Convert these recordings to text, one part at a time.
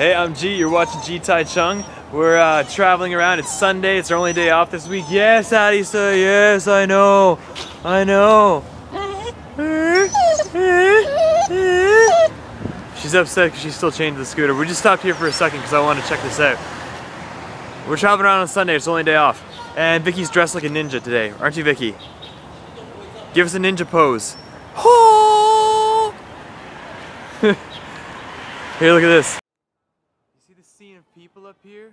Hey, I'm G. You're watching G Tai Chung. We're traveling around. It's Sunday. It's our only day off this week. Yes, Addie-san. Yes, I know. I know. She's upset because she's still chained to the scooter. We just stopped here for a second because I wanted to check this out. We're traveling around on Sunday. It's the only day off. And Vicky's dressed like a ninja today. Aren't you, Vicky? Give us a ninja pose. Here, look at this. You see the scene of people up here?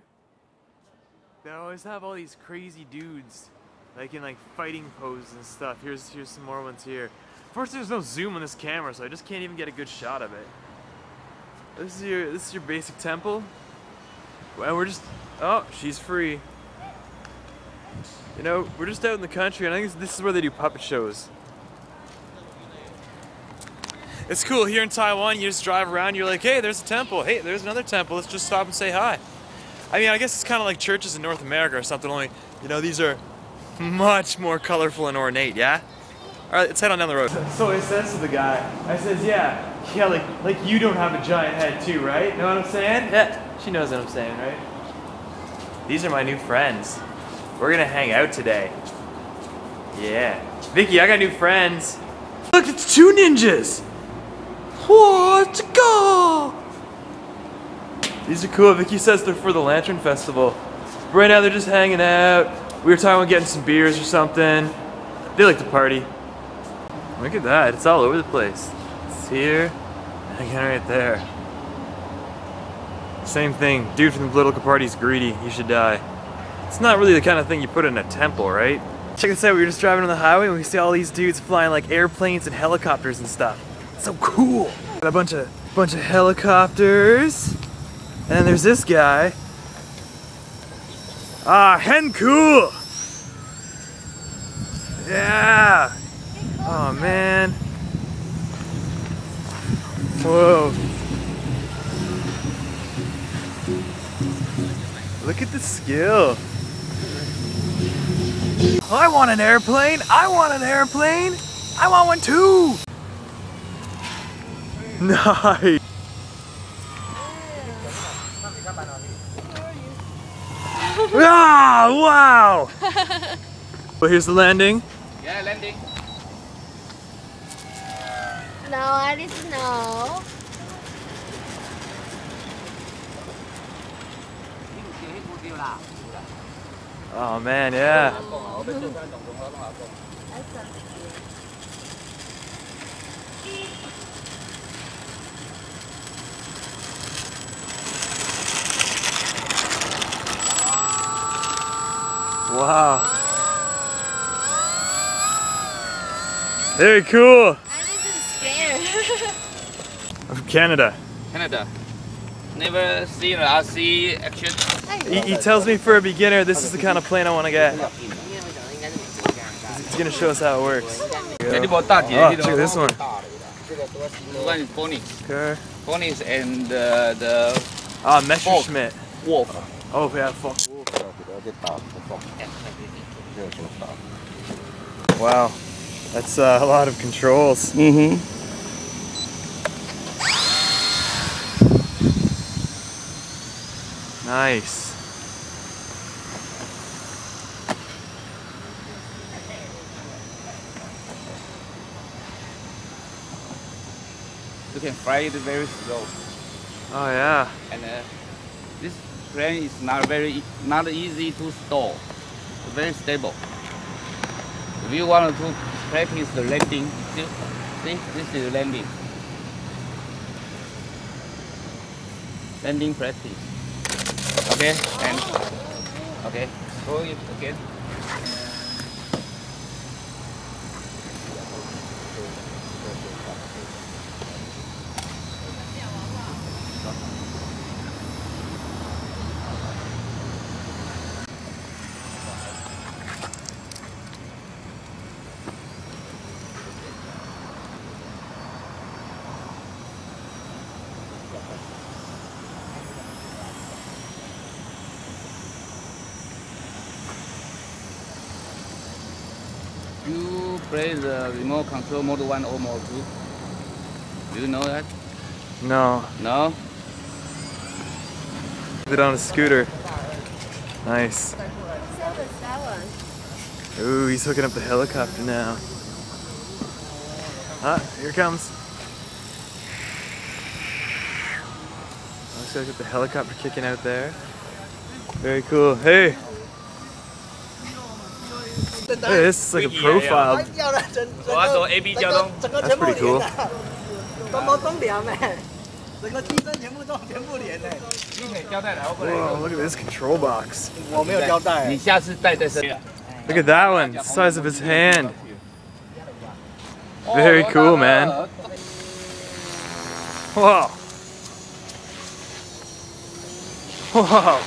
They always have all these crazy dudes, like in fighting poses and stuff. Here's some more ones here. Of course, there's no zoom on this camera, so I just can't even get a good shot of it. This is your basic temple, and we're just she's free. You know, we're just out in the country, and I think this is where they do puppet shows. It's cool, here in Taiwan, you just drive around, you're like, hey, there's a temple, hey, there's another temple, let's just stop and say hi. I mean, I guess it's kind of like churches in North America or something, only, you know, these are much more colorful and ornate, yeah? Alright, let's head on down the road. So I says to the guy, I says, yeah, like you don't have a giant head too, right? Know what I'm saying? Yeah, she knows what I'm saying, right? These are my new friends. We're gonna hang out today. Yeah. Vicky, I got new friends. Look, it's two ninjas! What? Go! These are cool. Vicky says they're for the Lantern Festival. Right now they're just hanging out. We were talking about getting some beers or something. They like to party. Look at that. It's all over the place. It's here. And again right there. Same thing. Dude from the political party's greedy. He should die. It's not really the kind of thing you put in a temple, right? Check this out. We were just driving on the highway and we see all these dudes flying like airplanes and helicopters and stuff. So cool. Got a bunch of helicopters. And then there's this guy. Hen cool. Yeah. Oh man. Whoa. Look at the skill. I want an airplane. I want an airplane. I want one too. Nice. Wow! Well, here's the landing. Yeah, landing. No, I didn't know. Oh man, yeah. Wow. Very cool. I'm scared. I'm from Canada. Canada. Never seen RC action. He tells me for a beginner, this is the kind of plane I want to get. He's going to show us how it works. Oh, check this one. This one is ponies. Okay. Ponies and the Messerschmitt. wolf. Oh yeah, fuck. Wow, that's a lot of controls. Mm-hmm. Nice. You can fly it very slow. Oh yeah. And this plane is not easy to store. It's very stable. If you want to practice the landing, see, this is landing. Landing practice. Okay, and okay, throw it again. You play the remote control mode 1 or mode 2? Do you know that? No. No? It on a scooter. Nice. Ooh, he's hooking up the helicopter now. Ah, here it comes. Looks like the helicopter kicking out there. Very cool. Hey! Hey, this is like a profile. That's pretty cool. Whoa, look at this control box. Look at that one, the size of his hand. Very cool, man. Whoa. Whoa.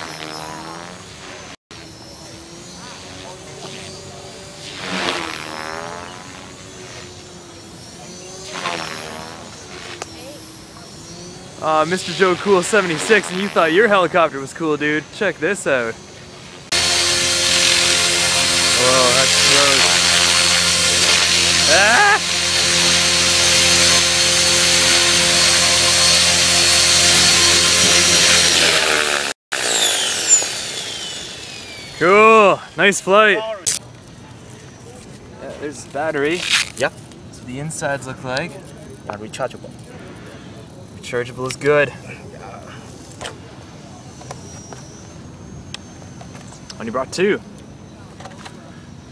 Mr. Joe Cool 76, and you thought your helicopter was cool, dude. Check this out. Whoa, that's close. Ah! Cool, nice flight. Yeah, there's the battery. Yeah. That's what the insides look like. Rechargeable. Rechargeable is good. Only brought 2.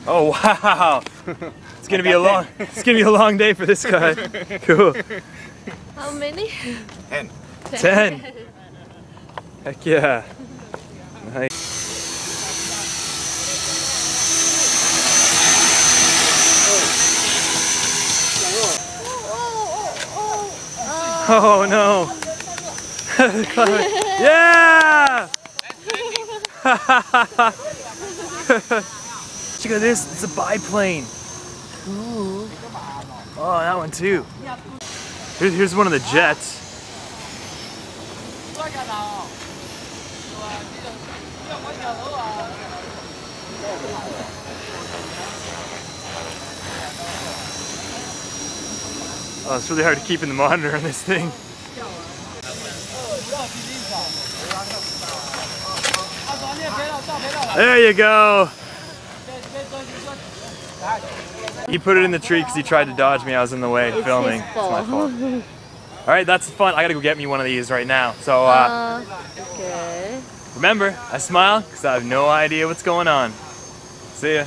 Oh wow! It's gonna be a long day for this guy. Cool. How many? 10. 10. Heck yeah. Nice. Oh no! Yeah! Check out this, it's a biplane. Ooh. Oh, that one too. Here's one of the jets. Oh, it's really hard to keep in the monitor on this thing. There you go. He put it in the tree because he tried to dodge me. I was in the way filming. It's my fault. All right, that's fun. I gotta go get me one of these right now. So Okay. remember, I smile because I have no idea what's going on. See ya.